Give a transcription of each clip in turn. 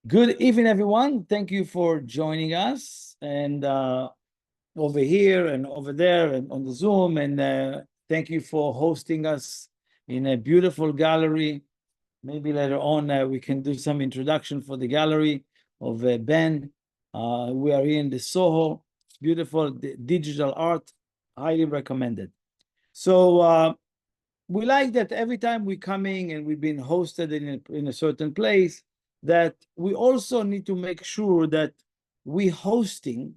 Good evening, everyone. Thank you for joining us, and over here and over there and on the Zoom. And thank you for hosting us in a beautiful gallery. Maybe later on we can do some introduction for the gallery of Ben. We are here in the Soho. It's beautiful digital art, highly recommended. So we like that every time we're coming and we've been hosted in a certain place, that we also need to make sure that we hosting,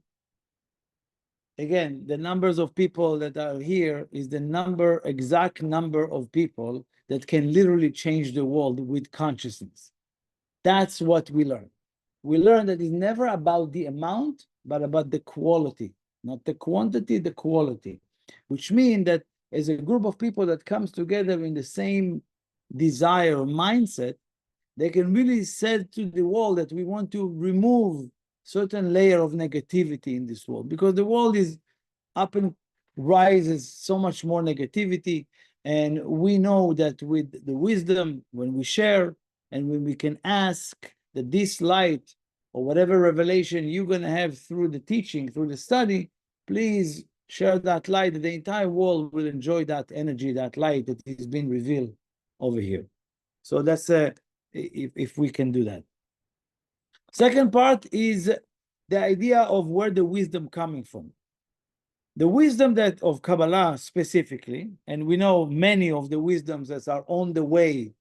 again, the numbers of people that are here is the exact number of people that can literally change the world with consciousness. That's what we learn. We learn that it's never about the amount, but about the quality, not the quantity, the quality, which means that as a group of people that comes together in the same desire or mindset, they can really say to the world that we want to remove certain layer of negativity in this world, because the world is up and rises so much more negativity. And we know that with the wisdom, when we share and when we can ask that this light or whatever revelation you're going to have through the teaching, through the study, please share that light, that the entire world will enjoy that energy, that light that is being revealed over here. So that's if we can do that. Second part is the idea of where the wisdom coming from. The wisdom that of Kabbalah specifically, and we know many of the wisdoms that are on the way,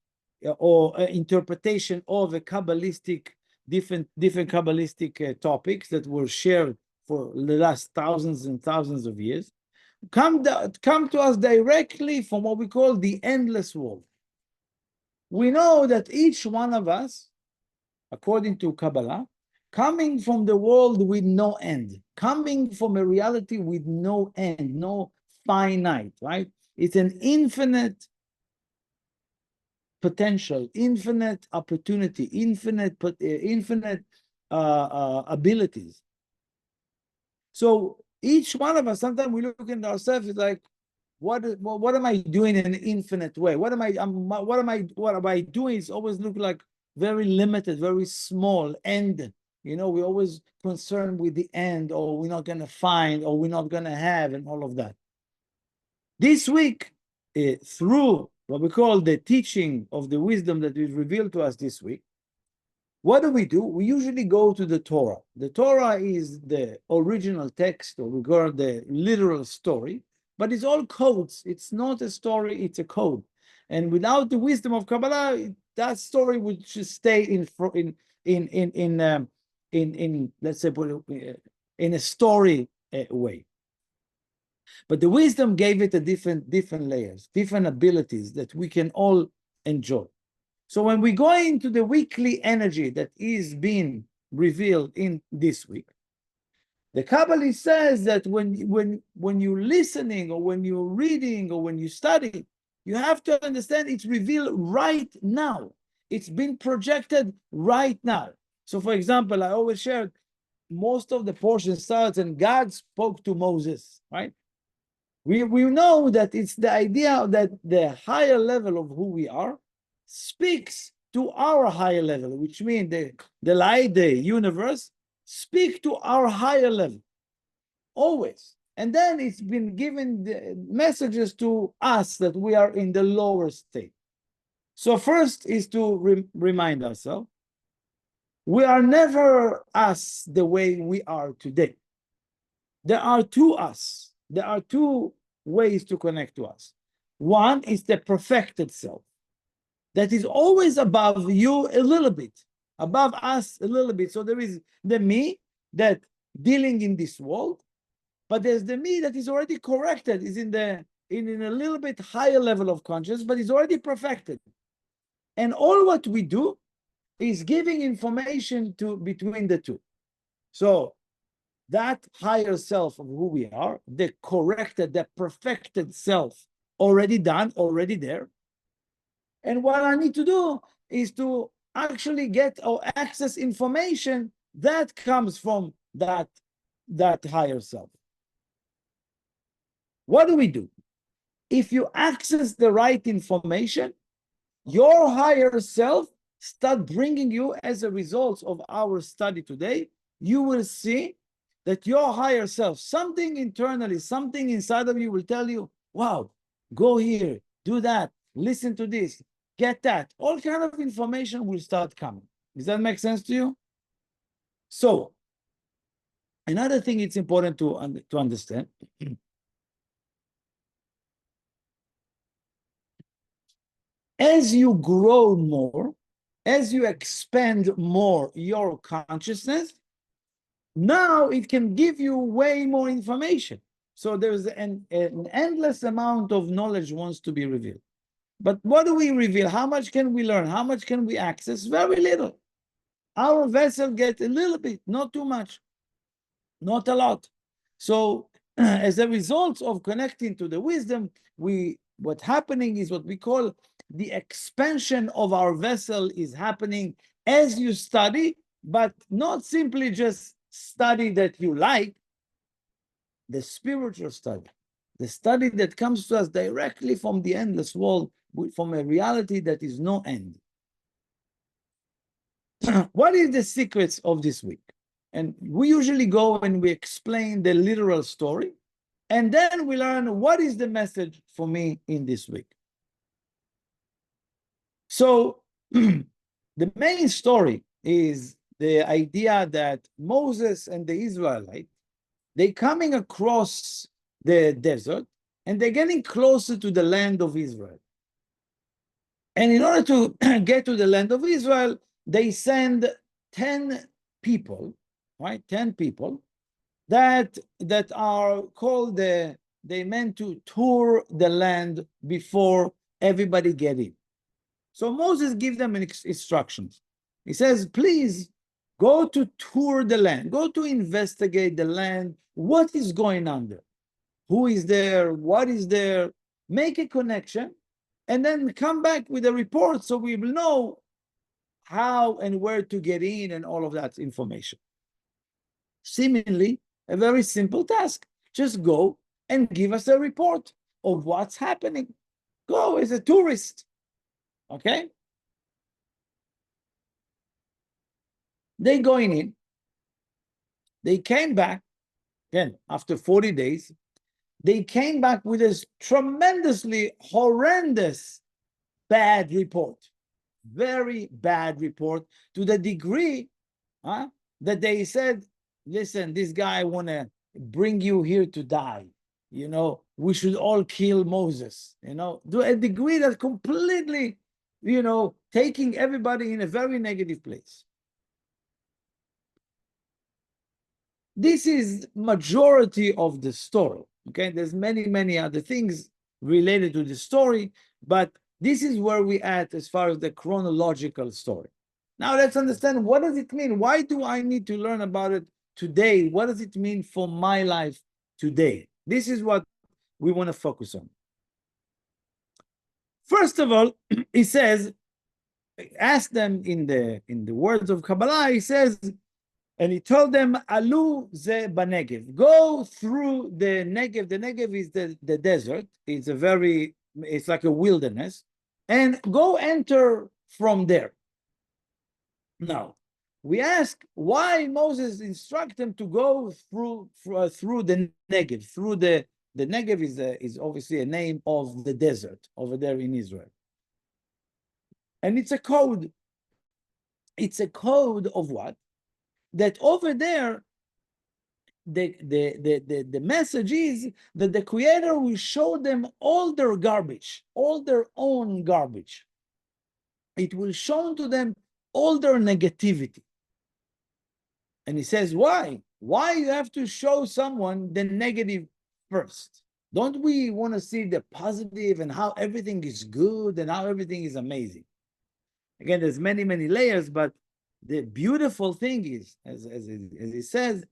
or interpretation of a Kabbalistic, different Kabbalistic topics that were shared for the last thousands and thousands of years, come to us directly from what we call the endless world. We know that each one of us, according to Kabbalah, coming from the world with no end, coming from a reality with no end, no finite, right? It's an infinite potential, infinite opportunity, infinite abilities. So each one of us, sometimes we look at ourselves, it's like, what am I doing in an infinite way? What am I doing? It's always look like very limited, very small end. You know, we're always concerned with the end, or we're not going to find, or we're not going to have, and all of that. This week, through what we call the teaching of the wisdom that is revealed to us this week, what do? We usually go to the Torah. The Torah is the original text, or we call it the literal story, but it's all codes. It's not a story, it's a code. And without the wisdom of Kabbalah, that story would just stay in let's say, in a story way. But the wisdom gave it a different layers, different abilities that we can all enjoy. So when we go into the weekly energy that is being revealed in this week, the Kabbalist says that when you're listening, or when you're reading, or when you study, you have to understand it's revealed right now. It's been projected right now. So for example, I always shared, most of the portion starts, and God spoke to Moses, right? We know that it's the idea that the higher level of who we are speaks to our higher level, which means the light, the universe, speak to our higher level, always. And then it's been given the messages to us that we are in the lower state. So first is to remind ourselves, we are never us the way we are today. There are two us. There are two ways to connect to us. One is the perfected self that is always above you a little bit, above us a little bit. So there is the me that dealing in this world, but there's the me that is already corrected, is in a little bit higher level of consciousness, but is already perfected. And all what we do is giving information to between the two. So that higher self of who we are, the corrected, the perfected self, already done, already there. And what I need to do is to actually get or access information that comes from that higher self. What do? If you access the right information, your higher self start bringing you as a result of our study today, you will see that your higher self, something internally, something inside of you will tell you, wow, go here, do that, listen to this, get that. All kind of information will start coming. Does that make sense to you? So, another thing it's important to understand, as you grow more, as you expand more your consciousness, now it can give you way more information. So there's an endless amount of knowledge wants to be revealed. But what do we reveal? How much can we learn? How much can we access? Very little. Our vessel gets a little bit, not too much, not a lot. So as a result of connecting to the wisdom, what's happening is what we call the expansion of our vessel is happening as you study, but not simply just study that you like, the spiritual study, the study that comes to us directly from the endless world, from a reality that is no end. What is the secrets of this week? And we usually go and we explain the literal story, and then we learn what is the message for me in this week. So the main story is the idea that Moses and the Israelites, they're coming across the desert and they're getting closer to the land of Israel. And in order to get to the land of Israel, they send 10 people, right? 10 people that are called they meant to tour the land before everybody get in. So Moses gives them instructions. He says, please go to tour the land, go to investigate the land, what is going on there, who is there, what is there, make a connection, and then come back with a report so we will know how and where to get in and all of that information. Seemingly a very simple task. Just go and give us a report of what's happening. Go as a tourist, okay? They going in. They came back, again, after 40 days, they came back with this tremendously horrendous bad report. Very bad report, to the degree that they said, listen, this guy want to bring you here to die. You know, we should all kill Moses, you know, to a degree that completely, you know, taking everybody in a very negative place. This is majority of the story, okay? There's many other things related to the story, but this is where we at as far as the chronological story. Now let's understand, what does it mean? Why do I need to learn about it today? What does it mean for my life today? This is what we want to focus on. First of all, he says, ask them in the words of Kabbalah, he says, and he told them, Alu ze banegev, go through the Negev. The Negev is the desert. It's like a wilderness, and go enter from there. Now, we ask why Moses instruct them to go through the Negev. Through the Negev is obviously a name of the desert over there in Israel, and it's a code. It's a code of what? That over there, the message is that the Creator will show them all their garbage, all their own garbage. It will show to them all their negativity. And he says, why? Why you have to show someone the negative first? Don't we want to see the positive and how everything is good and how everything is amazing? Again, there's many layers, but the beautiful thing is, as he says,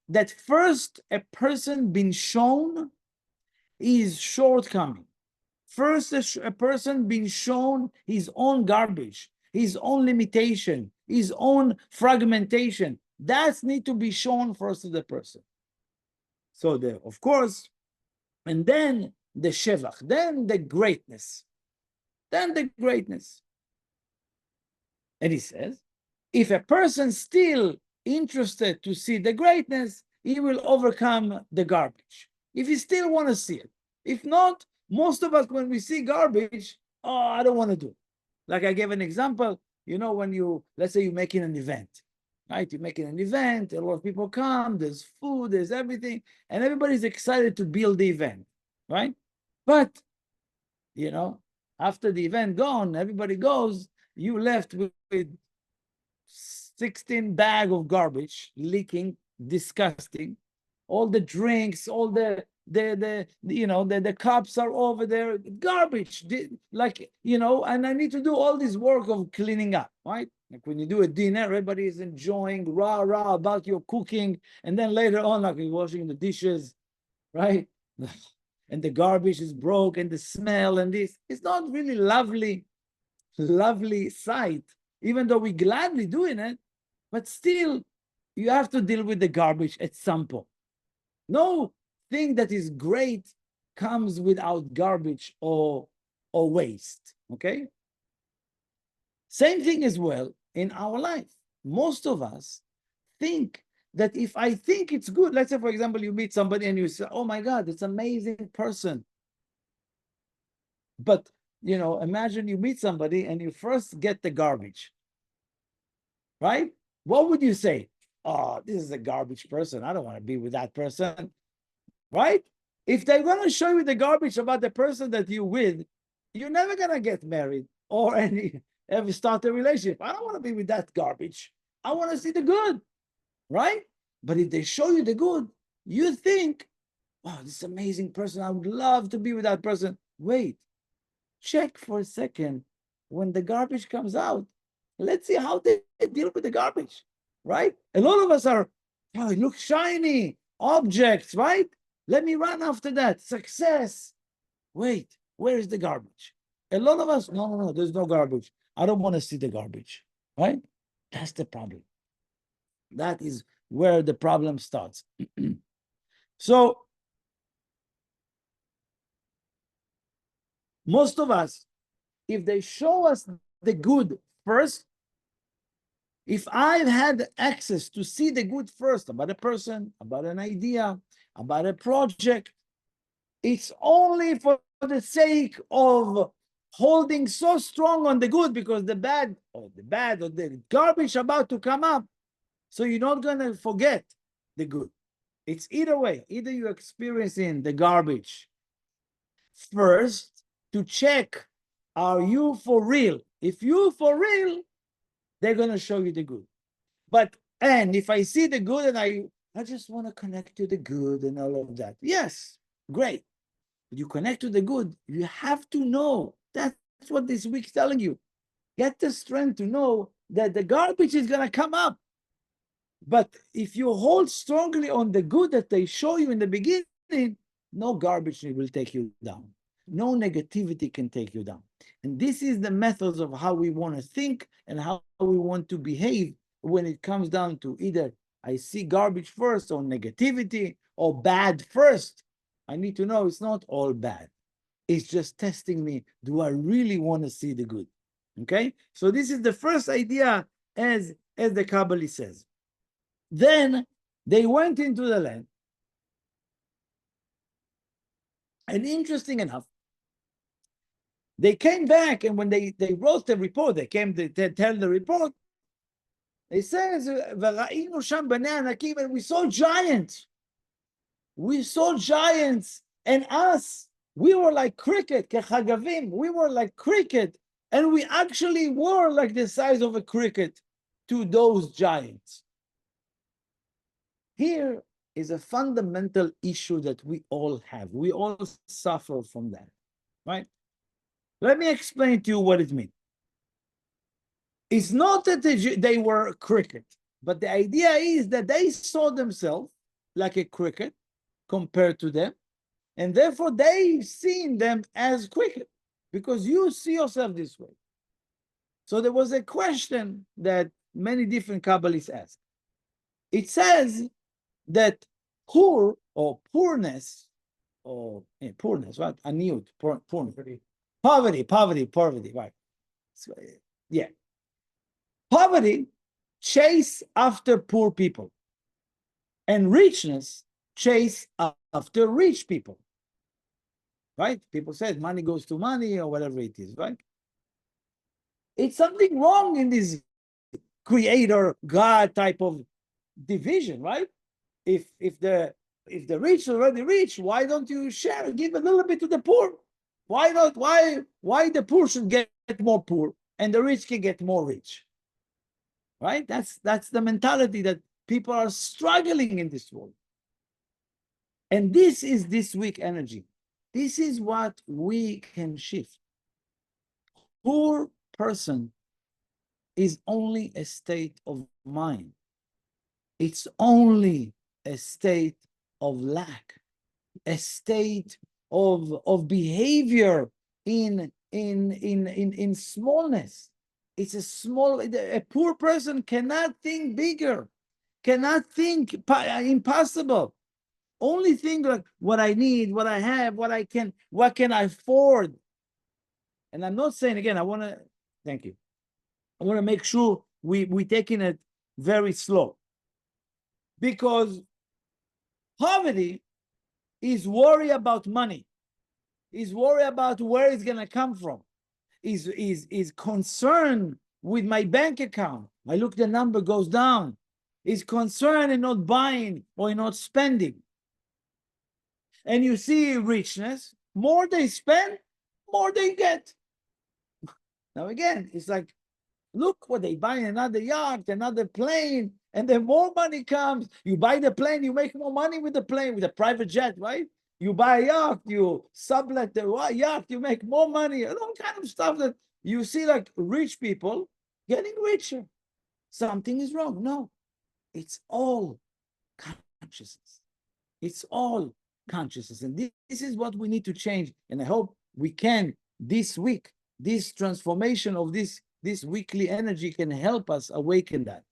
that first a person being shown his shortcoming. First, a person being shown his own garbage, his own limitation, his own fragmentation. That needs to be shown first to the person. So of course, and then the shevach, then the greatness, then the greatness. And he says, if a person still interested to see the greatness, he will overcome the garbage. If he still want to see it. If not, most of us, when we see garbage, oh, I don't want to do it. Like I gave an example, when let's say you're making an event, right? You're making an event, a lot of people come, there's food, there's everything, and everybody's excited to build the event, right? But, after the event gone, everybody goes, you left with 16 bag of garbage, leaking, disgusting. All the drinks, all the cups are over there, garbage. And I need to do all this work of cleaning up, right? Like when you do a dinner, everybody is enjoying rah about your cooking, and then later on, like you're washing the dishes, right? And the garbage is broke, and the smell, and this. It's not really lovely sight, even though we're gladly doing it, but still, you have to deal with the garbage at some point. No thing that is great comes without garbage or waste, okay? Same thing as well in our life. Most of us think that if I think it's good, let's say, for example, you meet somebody and you say, oh my God, it's an amazing person. But, imagine you meet somebody and you first get the garbage, right? What would you say? Oh, this is a garbage person. I don't want to be with that person, right? If they're going to show you the garbage about the person that you're with, you're never going to get married or ever start a relationship. I don't want to be with that garbage. I want to see the good, right? But if they show you the good, you think, wow, this amazing person. I would love to be with that person. Wait, check for a second. When the garbage comes out, let's see how they deal with the garbage, right? A lot of us are, oh, it looks shiny, objects, right? Let me run after that. Success. Wait, where is the garbage? A lot of us, no, there's no garbage. I don't want to see the garbage, right? That's the problem. That is where the problem starts. So, most of us, if they show us the good first, if I've had access to see the good first about a person, about an idea, about a project, it's only for the sake of holding so strong on the good, because the bad or the garbage about to come up. So you're not going to forget the good. It's either way. Either you're experiencing the garbage first to check, are you for real? If you're for real, they're going to show you the good. And if I see the good and I just want to connect to the good and all of that. Yes, great. You connect to the good, you have to know. That's what this week's telling you. Get the strength to know that the garbage is going to come up. But if you hold strongly on the good that they show you in the beginning, no garbage will take you down. No negativity can take you down. And this is the methods of how we want to think and how we want to behave when it comes down to either I see garbage first or negativity or bad first. I need to know it's not all bad. It's just testing me. Do I really want to see the good? Okay? So this is the first idea as the Kabbalah says. Then they went into the land. And interesting enough, they came back, and when they wrote the report, they came to tell the report, they says, and we saw giants. We saw giants, and us, we were like cricket, kechagavim. We were like cricket, and we actually were like the size of a cricket to those giants. Here is a fundamental issue that we all have. We all suffer from that, right? Let me explain to you what it means. It's not that they were cricket, but the idea is that they saw themselves like a cricket compared to them, and therefore they seen them as cricket because you see yourself this way. So there was a question that many different Kabbalists ask. It says that poor or poorness, or poorness, right? Aniyut, poverty, right? So, yeah. Poverty chase after poor people, and richness chase after rich people, right? People said money goes to money or whatever it is, right? It's something wrong in this creator God type of division, right? If the rich are already rich, why don't you share, give a little bit to the poor? Why not? Why the poor should get more poor and the rich can get more rich? Right? That's the mentality that people are struggling in this world. And this is this week energy. This is what we can shift. Poor person is only a state of mind. It's only a state of lack, a state of behavior in smallness. It's a poor person cannot think bigger, cannot think impossible. Only think like what I need, what I have, what can I afford. And I'm not saying, again, thank you. I want to make sure we taking it very slow, because poverty is worry about money, is worry about where it's gonna come from, is concerned with my bank account. I look, the number goes down. Is concerned in not buying or in not spending. And you see richness, more they spend, more they get. Now again, it's like, look what they buy, another yacht, another plane, and then more money comes. You buy the plane, you make more money with the plane, with a private jet, right? You buy a yacht, you sublet the yacht, you make more money, and all kind of stuff that you see, like rich people getting richer. Something is wrong. No, it's all consciousness. It's all consciousness. And this is what we need to change. And I hope we can this week, this transformation of this weekly energy can help us awaken that.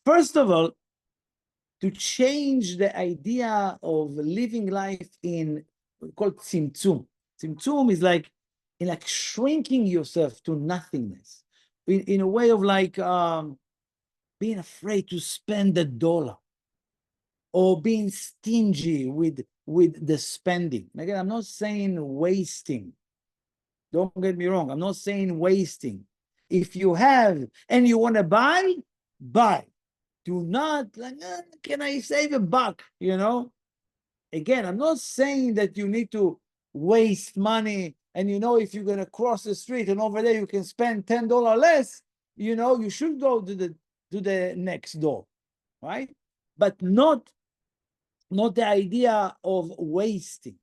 First of all, to change the idea of living life in called tzimtzum. Tzimtzum is like shrinking yourself to nothingness, in a way of like being afraid to spend $1, or being stingy with the spending. Again, I'm not saying wasting. Don't get me wrong. I'm not saying wasting. If you have and you want to buy, buy. Do not like, can I save $1? You know. Again, I'm not saying that you need to waste money. And if you're gonna cross the street and over there you can spend $10 less, you should go to the next door, right? But not the idea of wasting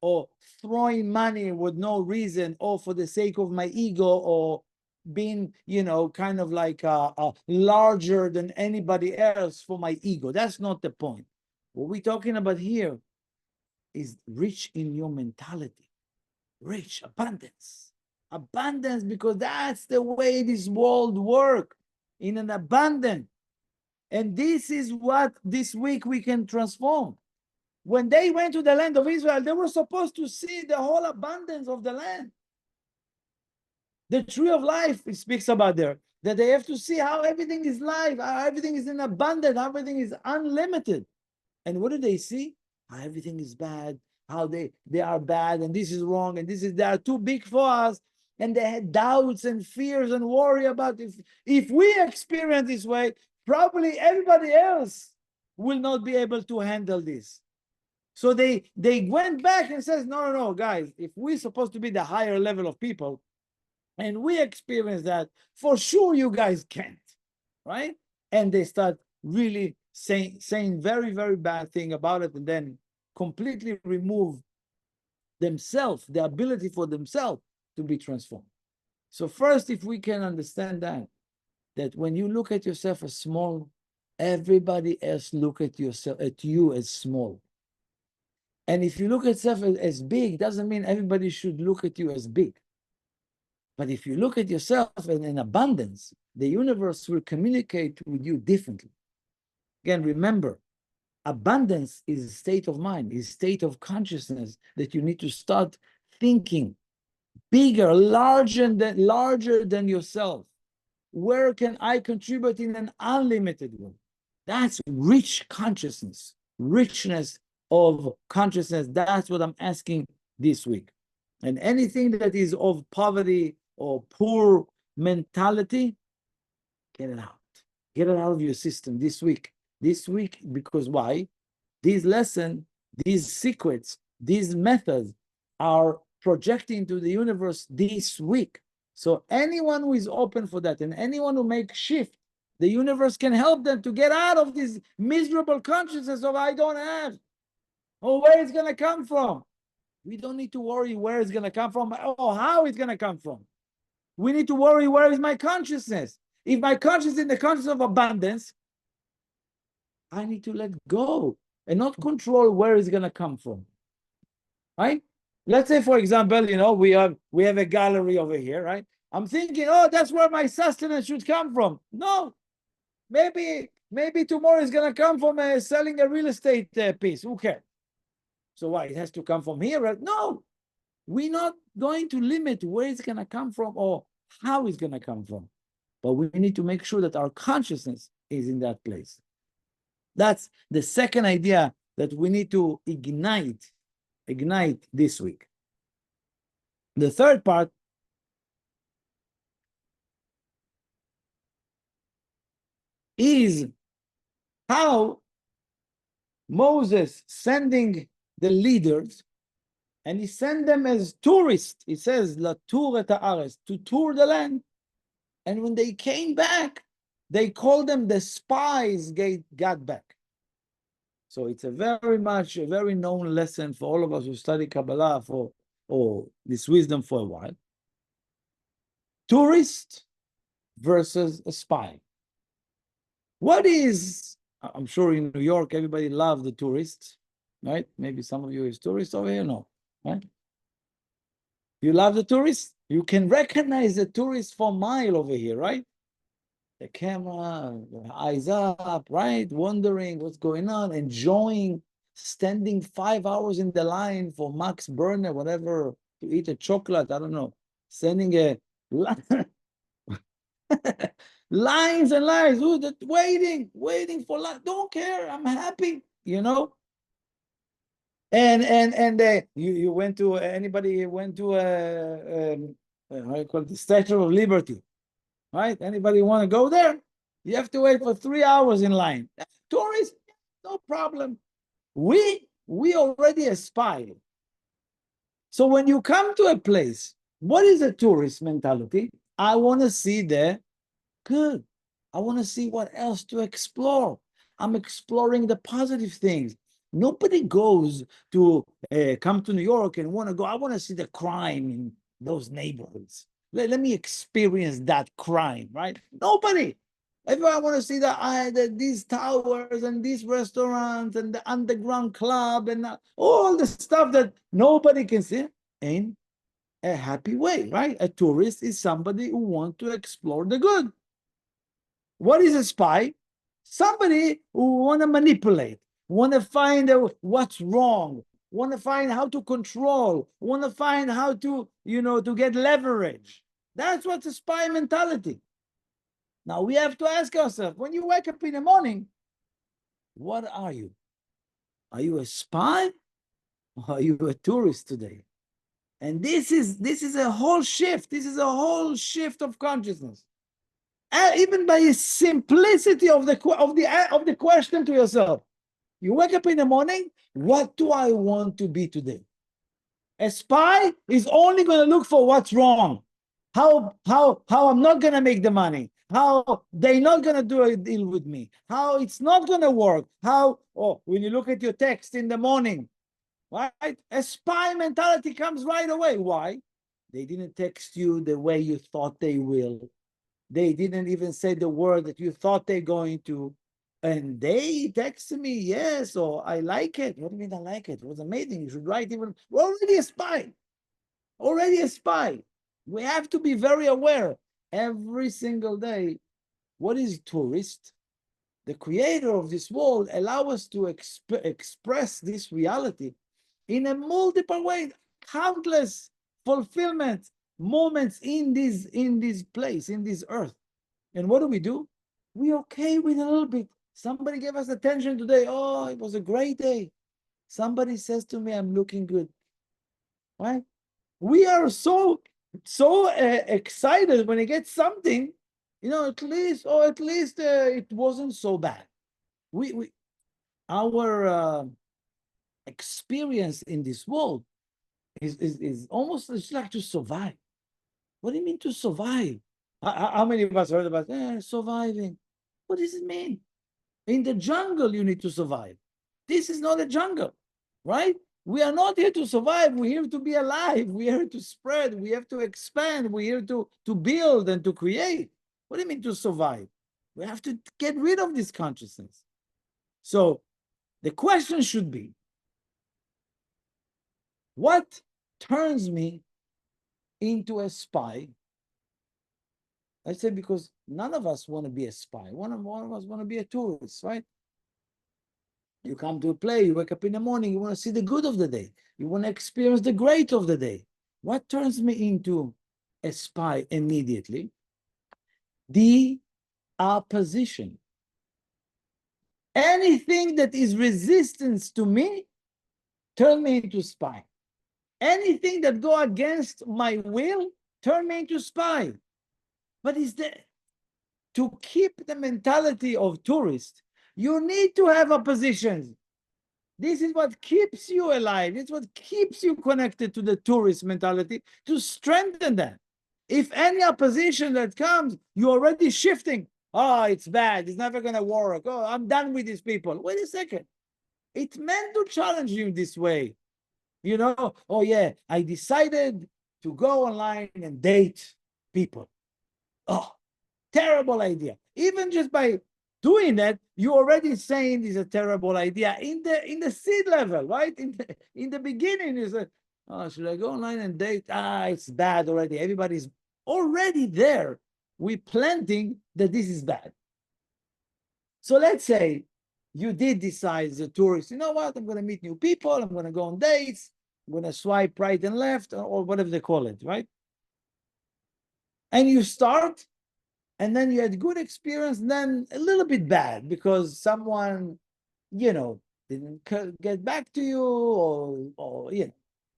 or throwing money with no reason, or for the sake of my ego, or being, kind of like larger than anybody else for my ego. That's not the point. What we're talking about here is rich in your mentality, rich, abundance, because that's the way this world works, in an abundance. And this is what this week we can transform. When they went to the land of Israel, they were supposed to see the whole abundance of the land. The tree of life, it speaks about there, that they have to see how everything is life, how everything is in abundance, how everything is unlimited. And what do they see? How everything is bad, how they are bad, and this is wrong, and they are too big for us. And they had doubts and fears and worry about if we experience this way, probably everybody else will not be able to handle this. So they went back and says, no, guys, if we're supposed to be the higher level of people, and we experience that, for sure you guys can't, right? And they start really saying very, very bad thing about it, and then completely remove themselves, the ability for themselves to be transformed. So first, if we can understand that when you look at yourself as small, everybody else look at you as small. And if you look at yourself as big, doesn't mean everybody should look at you as big. But if you look at yourself in abundance, the universe will communicate with you differently. Again, remember, abundance is a state of mind, is a state of consciousness that you need to start thinking bigger, larger than yourself. where can I contribute in an unlimited way? That's rich consciousness, richness of consciousness. That's what I'm asking this week. And anything that is of poverty or poor mentality, get it out. Get it out of your system this week. This week, because why? These lessons, these secrets, these methods are projecting to the universe this week. So anyone who is open for that and anyone who makes shift, the universe can help them to get out of this miserable consciousness of I don't have, or where it's going to come from. We don't need to worry where it's going to come from or how it's going to come from. We need to worry, where is my consciousness? If my consciousness is the consciousness of abundance, I need to let go and not control where it's going to come from. Right? Let's say, for example, we have a gallery over here, right? I'm thinking, oh, that's where my sustenance should come from. No, maybe tomorrow is going to come from selling a real estate piece. Who cares? So why? It has to come from here, right? No, we're not going to limit where it's going to come from or how it's going to come from. But we need to make sure that our consciousness is in that place. That's the second idea that we need to ignite this week. The third part is how Moses sending the leaders, and he sent them as tourists. He says, "La tour et haaretz," to tour the land. And when they came back, they called them the spies got back. So it's a very known lesson for all of us who study Kabbalah or this wisdom for a while. Tourist versus a spy. What is, I'm sure in New York, everybody loves the tourists, right? Maybe some of you is tourists over here, no, right? You love the tourists? You can recognize the tourists for a mile over here, right? The camera, the eyes up, right? Wondering what's going on, enjoying, standing 5 hours in the line for Max Burner, whatever, to eat a chocolate, I don't know, sending a lines and lines, waiting for line. Don't care, I'm happy, And you went to, anybody went to how you call it, the Statue of Liberty, right? Anybody want to go there? You have to wait for 3 hours in line. Tourists, no problem. We already aspire. So when you come to a place, what is a tourist mentality? I want to see the good. I want to see what else to explore. I'm exploring the positive things. Nobody goes to come to New York and want to go, I want to see the crime in those neighborhoods. Let me experience that crime, right? Nobody. Everyone want to see these towers and these restaurants and the underground club and all the stuff that nobody can see in a happy way, right? A tourist is somebody who wants to explore the good. What is a spy? Somebody who want to manipulate, want to find what's wrong, want to find how to control, want to find how to, to get leverage. That's what's a spy mentality. Now we have to ask ourselves, when you wake up in the morning, what are you? Are you a spy or are you a tourist today? And this is a whole shift. This is a whole shift of consciousness. Even by the simplicity of the question to yourself. You wake up in the morning, what do I want to be today? A spy is only going to look for what's wrong. How I'm not going to make the money. How they're not going to do a deal with me. How it's not going to work. When you look at your text in the morning, right? A spy mentality comes right away. Why? They didn't text you the way you thought they will. They didn't even say the word that you thought they're going to. And they texted me, yes, or I like it. What do you mean I like it? It was amazing. You should write even. We're already a spy. Already a spy. We have to be very aware every single day. What is tourist? The creator of this world allow us to express this reality in a multiple way, countless fulfillment moments in this place, in this earth. And what do? We okay with a little bit. Somebody gave us attention today. Oh, it was a great day. Somebody says to me, I'm looking good. Right? We are so excited when you get something, at least, it wasn't so bad. We our experience in this world is almost, it's like to survive. What do you mean to survive? How many of us heard about surviving? What does it mean? In the jungle, you need to survive. This is not a jungle, right? We are not here to survive. We're here to be alive. We're here to spread. We have to expand. We're here to build and to create. What do you mean to survive? We have to get rid of this consciousness. So the question should be, what turns me into a spy? I say because none of us want to be a spy. One of us want to be a tourist, right? You come to a play, you wake up in the morning, you want to see the good of the day. You want to experience the great of the day. What turns me into a spy immediately? The opposition. Anything that is resistance to me, turn me into spy. Anything that go against my will, turn me into spy. But to keep the mentality of tourist, you need to have oppositions. This is what keeps you alive. It's what keeps you connected to the tourist mentality, to strengthen that. If any opposition that comes, you're already shifting. Oh, it's bad. It's never going to work. Oh, I'm done with these people. Wait a second. It's meant to challenge you this way. Oh yeah, I decided to go online and date people. Oh, terrible idea. Even just by doing that, you're already saying it's a terrible idea in the seed level, right? In the beginning, you say, oh, should I go online and date? It's bad already. Everybody's already there. We're planting that this is bad. So let's say you did decide as a tourist, you know what? I'm going to meet new people. I'm going to go on dates. I'm going to swipe right and left, or whatever they call it, right? And you start, and then you had good experience, and then a little bit bad because someone, didn't get back to you, or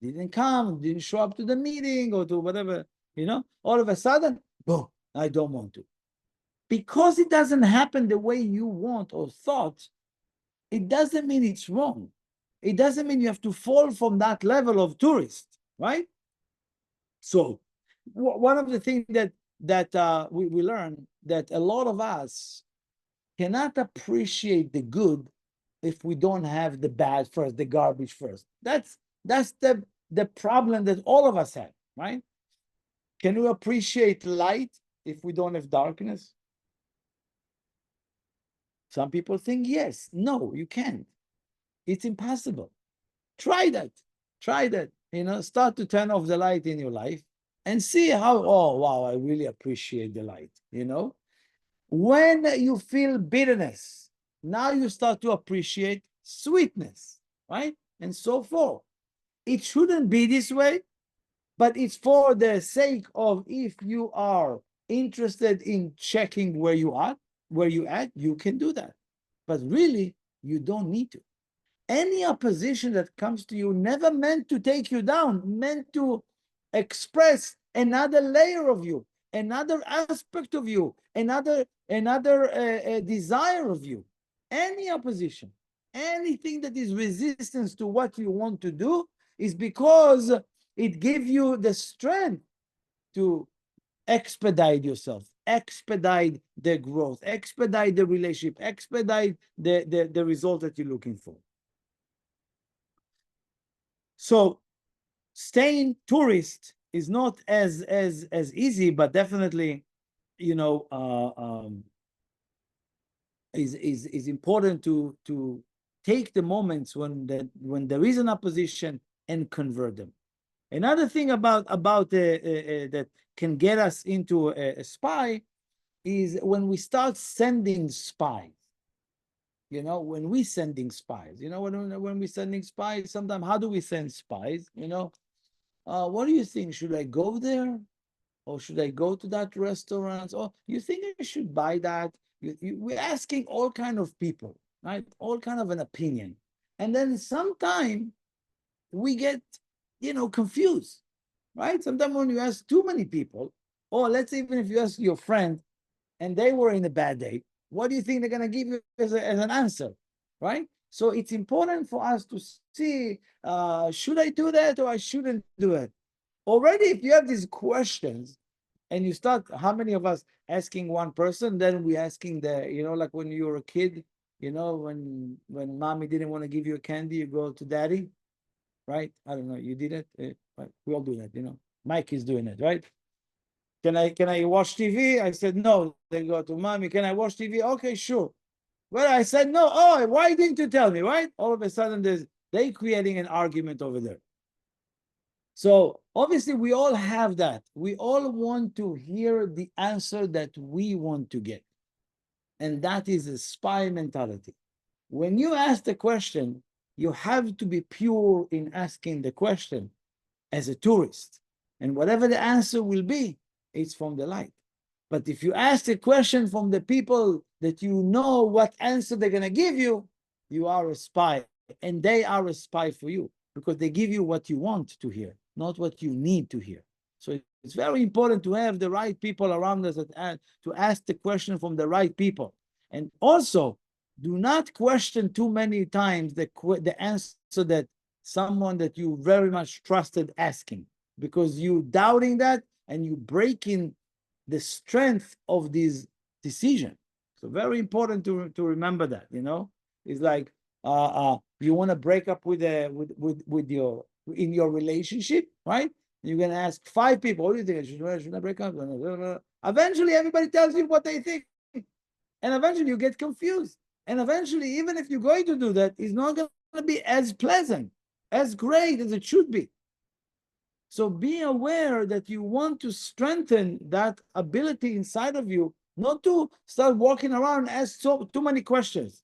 didn't come, didn't show up to the meeting or to whatever, all of a sudden, boom, I don't want to. Because it doesn't happen the way you want or thought, it doesn't mean it's wrong. It doesn't mean you have to fall from that level of tourist, right? So one of the things that we learn, that a lot of us cannot appreciate the good if we don't have the bad first, the garbage first. That's the problem that all of us have, right? Can you appreciate light if we don't have darkness? Some people think yes. No, you can't. It's impossible. Try that. Try that. Start to turn off the light in your life and see how, oh, wow, I really appreciate the light. When you feel bitterness, now you start to appreciate sweetness, right? And so forth. It shouldn't be this way, but it's for the sake of, if you are interested in checking where you at, you can do that. But really, you don't need to. Any opposition that comes to you never meant to take you down, meant to express another layer of you, another aspect of you, another desire of you. Any opposition, anything that is resistance to what you want to do, is because it gives you the strength to expedite yourself, expedite the growth, expedite the relationship, expedite the result that you're looking for. So staying tourist is not as easy, but definitely, is important to take the moments when there is an opposition and convert them. Another thing about that can get us into a spy is when we start sending spies. When we sending spies, when we sending spies, sometimes how do we send spies? What do you think? Should I go there? Or should I go to that restaurant? Or you think I should buy that? We're asking all kind of people, right? All kind of an opinion. And then sometime we get, confused, right? Sometimes when you ask too many people, or let's say even if you ask your friend and they were in a bad day, what do you think they're going to give you as an answer, right? So it's important for us to see, should I do that or I shouldn't do it? Already, if you have these questions and you start, how many of us asking one person, then we asking like when you were a kid, when mommy didn't want to give you a candy, you go to daddy, right? I don't know, you did it, right? We all do that, Mike is doing it, right? Can I watch TV? I said no. They go to mommy, can I watch TV? Okay, sure. Well, I said no. Oh, why didn't you tell me, right? All of a sudden they creating an argument over there. So obviously we all have that. We all want to hear the answer that we want to get. And that is a spy mentality. When you ask the question, you have to be pure in asking the question as a tourist. And whatever the answer will be, it's from the light. But if you ask a question from the people that you know what answer they're going to give you, you are a spy. And they are a spy for you because they give you what you want to hear, not what you need to hear. So it's very important to have the right people around us to ask the question from the right people. And also, do not question too many times the answer that someone that you very much trusted asking, because you doubting that and you breaking the strength of this decision. So very important to remember that, it's like you want to break up with your in your relationship, right? You're gonna ask 5 people, what do you think? Should I break up? Eventually everybody tells you what they think. And eventually you get confused. And eventually, even if you're going to do that, it's not going to be as pleasant, as great as it should be. So be aware that you want to strengthen that ability inside of you, not to start walking around and ask too many questions.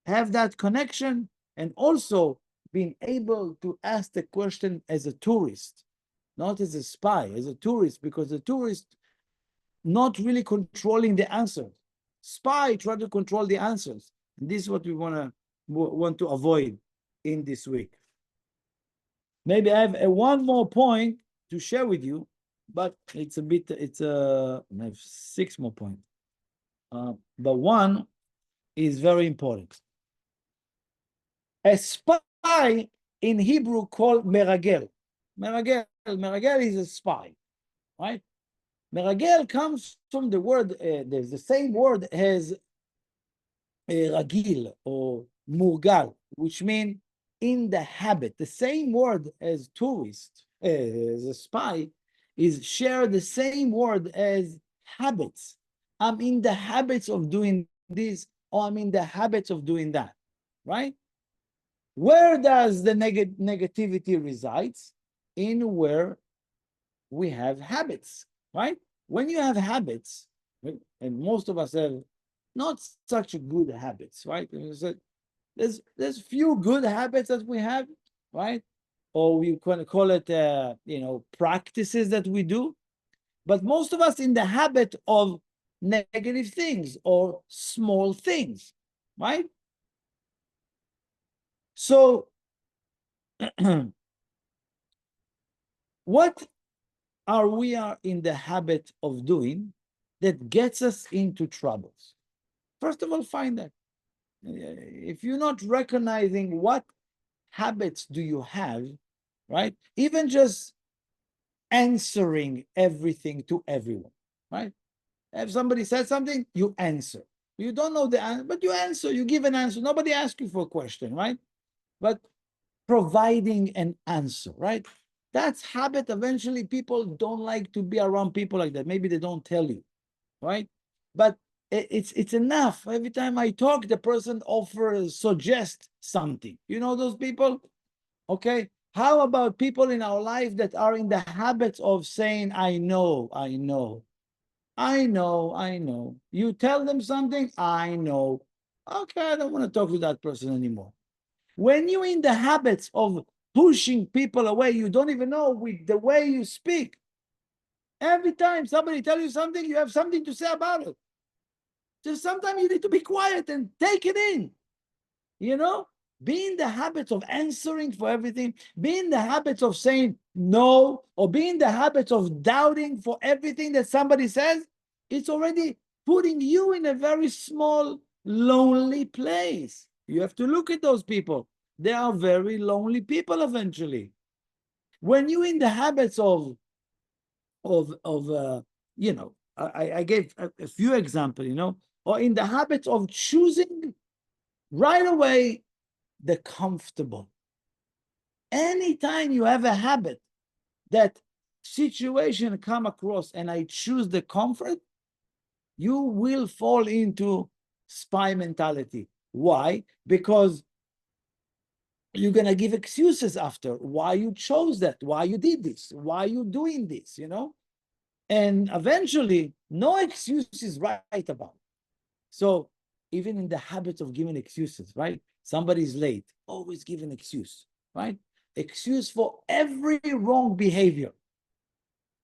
Have that connection and also being able to ask the question as a tourist, not as a spy, as a tourist, because the tourist not really controlling the answers. Spy try to control the answers. And this is what we want to avoid in this week. Maybe I have one more point to share with you, but I have 6 more points. But one is very important. A spy in Hebrew called meragel. Meragel is a spy, right? Meragel comes from the word, there's the same word as ragil or murgal, which means in the habit. The same word as tourist, as a spy, is share the same word as habits. I'm in the habits of doing this, or I'm in the habits of doing that, right? Where does the negativity resides? In where we have habits, right? When you have habits, and most of us have not such good habits, right? There's few good habits that we have, right? Or we can call it, practices that we do. But most of us in the habit of negative things or small things, right? So what we are in the habit of doing that gets us into troubles? First of all, find that. If you're not recognizing what habits do you have, right? Even just answering everything to everyone, right? If somebody says something, you answer. You don't know the answer, but you answer, you give an answer. Nobody asks you for a question, right? But providing an answer, right? That's habit. Eventually, people don't like to be around people like that. Maybe they don't tell you, right? But it's enough. Every time I talk, the person offers, suggest something. You know those people? Okay. How about people in our life that are in the habits of saying, I know, I know, I know, I know. You tell them something, I know. Okay, I don't want to talk to that person anymore. When you're in the habits of pushing people away, you don't even know with the way you speak. Every time somebody tells you something, you have something to say about it. Just sometimes you need to be quiet and take it in. You know, be in the habit of answering for everything, be in the habit of saying no, or be in the habit of doubting for everything that somebody says. It's already putting you in a very small, lonely place. You have to look at those people. They are very lonely people eventually. When you're in the habits of you know, I gave a few examples, you know, or in the habit of choosing right away the comfortable. Anytime you have a habit that situation come across and I choose the comfort, you will fall into spy mentality. Why? Because you're going to give excuses after why you chose that, why you did this, why you doing this, you know? And eventually, no excuse is right about it. So even in the habit of giving excuses, right? Somebody's late, always give an excuse, right? Excuse for every wrong behavior.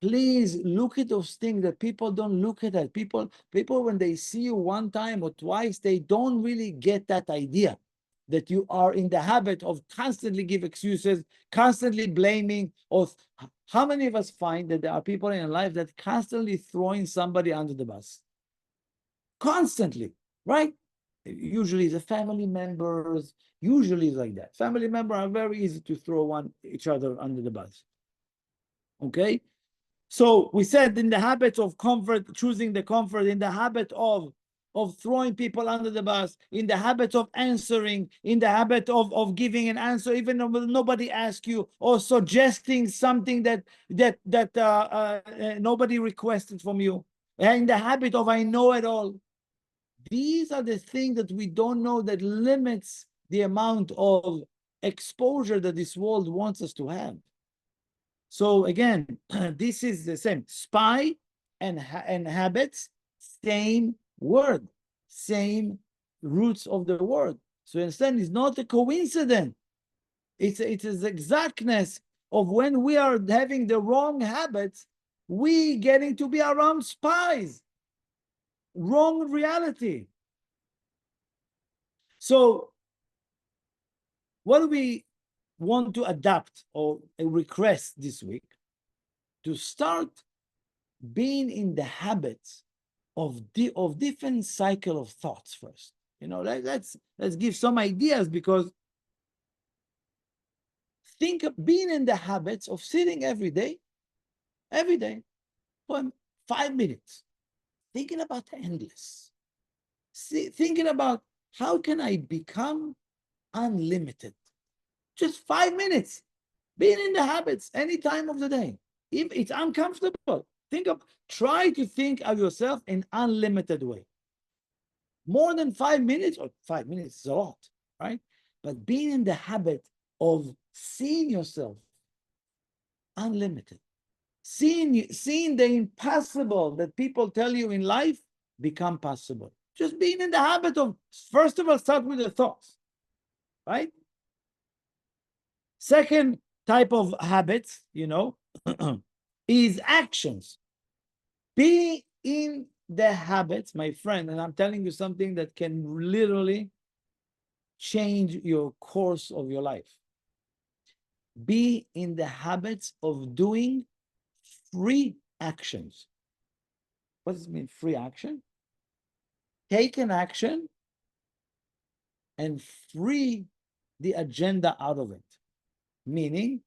Please look at those things that people don't look at. That people, when they see you one time or twice, they don't really get that idea that you are in the habit of constantly give excuses, constantly blaming. Or how many of us find that there are people in life that constantly throwing somebody under the bus? Constantly, right? Usually the family members, usually like that. Family members are very easy to throw each other under the bus. Okay? So we said in the habit of comfort, choosing the comfort, in the habit of throwing people under the bus, in the habit of answering, in the habit of giving an answer, even though nobody asks you, or suggesting something that nobody requested from you, and in the habit of I know it all. These are the things that we don't know that limits the amount of exposure that this world wants us to have. So again, this is the same. Spy and habits, same word, same roots of the word. So instead, it's not a coincidence. It's exactness of when we are having the wrong habits, we getting to be around spies. Wrong reality. So what do we want to adapt or request this week? To start being in the habits of different cycle of thoughts first. You know, let's give some ideas, because think of being in the habits of sitting every day for 5 minutes, thinking about endless, thinking about how can I become unlimited. Just 5 minutes, being in the habits any time of the day. If it's uncomfortable, try to think of yourself in unlimited way. More than 5 minutes, or 5 minutes is a lot, right? But being in the habit of seeing yourself unlimited, seeing the impossible that people tell you in life become possible. Just being in the habit of, first of all, start with the thoughts, right? Second type of habits, you know, is actions. Be in the habits, my friend, and I'm telling you something that can literally change your course of your life. Be in the habits of doing free actions. What does it mean, free action? Take an action and free the agenda out of it. Meaning,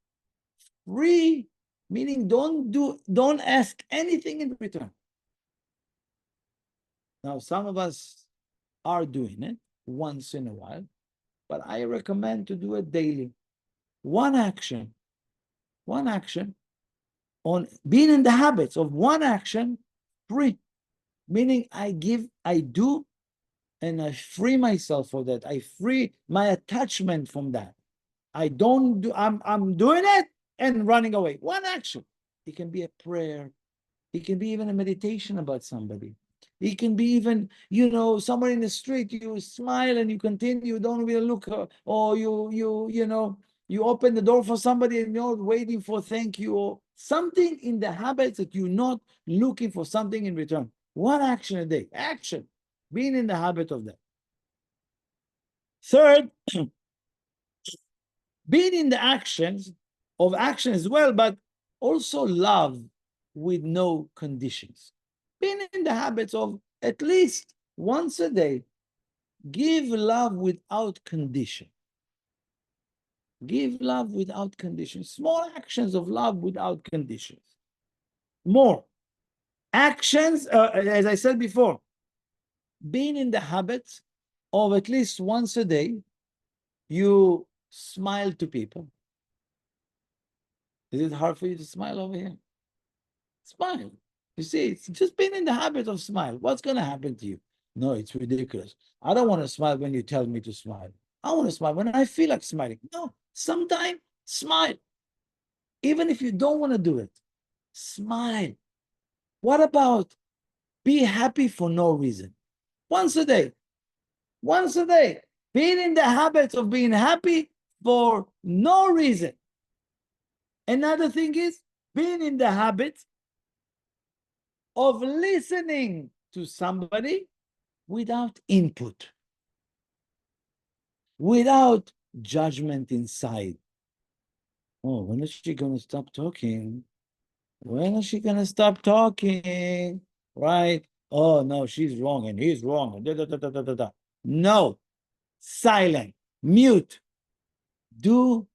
don't ask anything in return. Now, some of us are doing it once in a while, but I recommend to do it daily. One action on being in the habits of one action free, meaning I do, and I free myself for that. I free my attachment from that. I don't do, I'm doing it and running away. One action. It can be a prayer. It can be even a meditation about somebody. It can be even, you know, somewhere in the street, you smile and you continue, you don't really look, or you know, you open the door for somebody and you're waiting for thank you, or Something in the habits that you're not looking for something in return. One action a day. Action. Being in the habit of that. Third, being in the actions of action as well, but also love with no conditions. Being in the habits of at least once a day, give love without condition. Give love without conditions. Small actions of love without conditions. More actions, as I said before, being in the habit of at least once a day, you smile to people. Is it hard for you to smile over here? Smile. You see, it's just being in the habit of smile. What's going to happen to you? No, it's ridiculous. I don't want to smile when you tell me to smile. I want to smile when I feel like smiling. No, sometimes smile. Even if you don't want to do it, smile. What about be happy for no reason? Once a day. Once a day. Being in the habit of being happy for no reason. Another thing is being in the habit of listening to somebody without input, without judgment inside. Oh, when is she going to stop talking? When is she going to stop talking? Right? Oh, no, she's wrong and he's wrong. Da, da, da, da, da, da. No. Silent. Mute. Do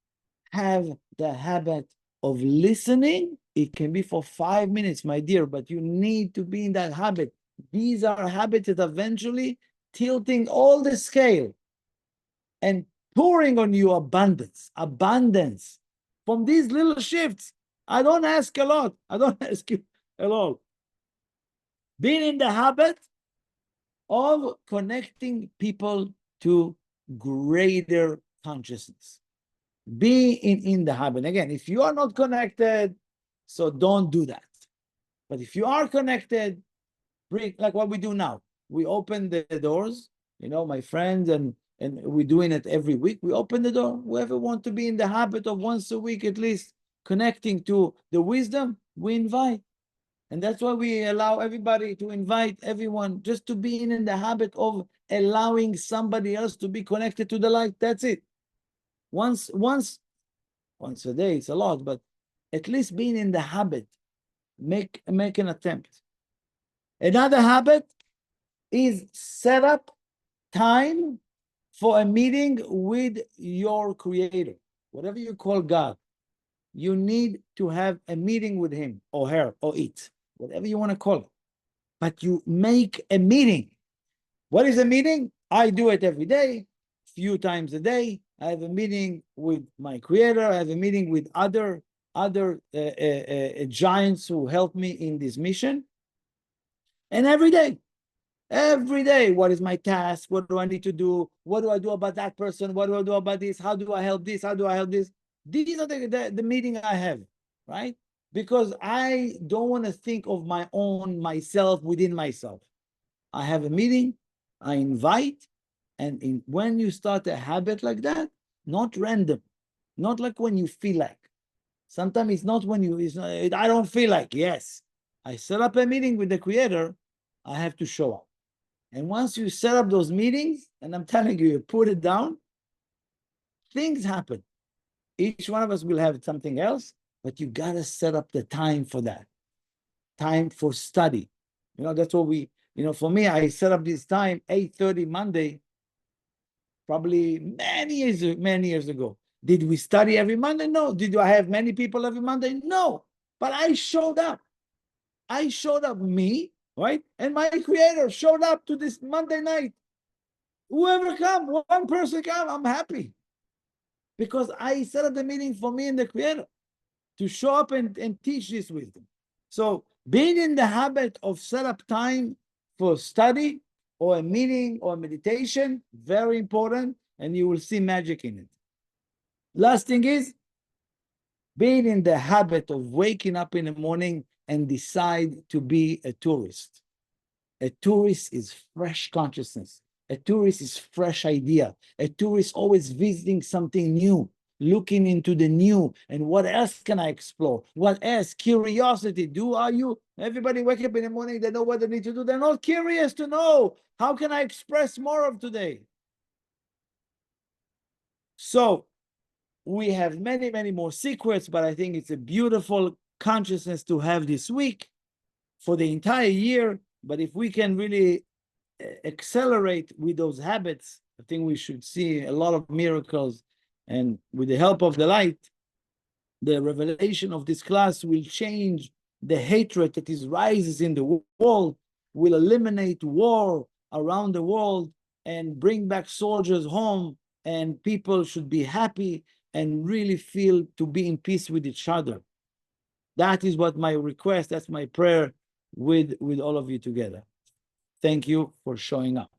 have the habit of listening. It can be for 5 minutes, my dear, but you need to be in that habit. These are habits that eventually tilting all the scale and pouring on you abundance, abundance from these little shifts. I don't ask a lot. I don't ask you a lot. Being in the habit of connecting people to greater consciousness. Be in the habit. Again, if you are not connected, so don't do that. But if you are connected, bring like what we do now. We open the doors, my friends, and we're doing it every week. We open the door. Whoever wants to be in the habit of once a week at least connecting to the wisdom, we invite. And that's why we allow everybody to invite everyone just to be in the habit of allowing somebody else to be connected to the light. That's it. Once a day, it's a lot, but at least being in the habit, make an attempt. Another habit is set up time for a meeting with your creator, whatever you call God. You need to have a meeting with him or her or it, whatever you want to call it. But you make a meeting. What is a meeting? I do it every day, few times a day. I have a meeting with my creator. I have a meeting with other giants who help me in this mission. And every day, what is my task? What do I need to do? What do I do about that person? What do I do about this? How do I help this? How do I help this? These are the meeting I have, right? Because I don't want to think of myself within myself. I have a meeting, I invite, and when you start a habit like that, not random, not like when you feel like. Sometimes it's not when I don't feel like, yes. I set up a meeting with the creator, I have to show up. And once you set up those meetings, and I'm telling you, you put it down, things happen. Each one of us will have something else, but you got to set up the time for that. Time for study. That's what for me, I set up this time, 8:30 Monday, probably many years ago. Did we study every Monday? No. Did I have many people every Monday? No. But I showed up. Me, right? And my creator showed up to this Monday night. Whoever come, one person come, I'm happy. Because I set up the meeting for me and the creator to show up and teach this wisdom. So being in the habit of set up time for study or a meeting or meditation, very important, and you will see magic in it. Last thing is being in the habit of waking up in the morning and decide to be a tourist. A tourist is fresh consciousness. A tourist is fresh idea. A tourist always visiting something new. looking into the new, and what else can I explore? What else? Curiosity. Everybody wake up in the morning, they know what they need to do. They're not curious to know, how can I express more of today? So we have many, many more secrets, but I think it's a beautiful consciousness to have this week for the entire year. But if we can really accelerate with those habits, I think we should see a lot of miracles. And with the help of the light, the revelation of this class will change the hatred that is rises in the world, will eliminate war around the world and bring back soldiers home, and people should be happy and really feel to be in peace with each other. That is what my request, that's my prayer with all of you together. Thank you for showing up.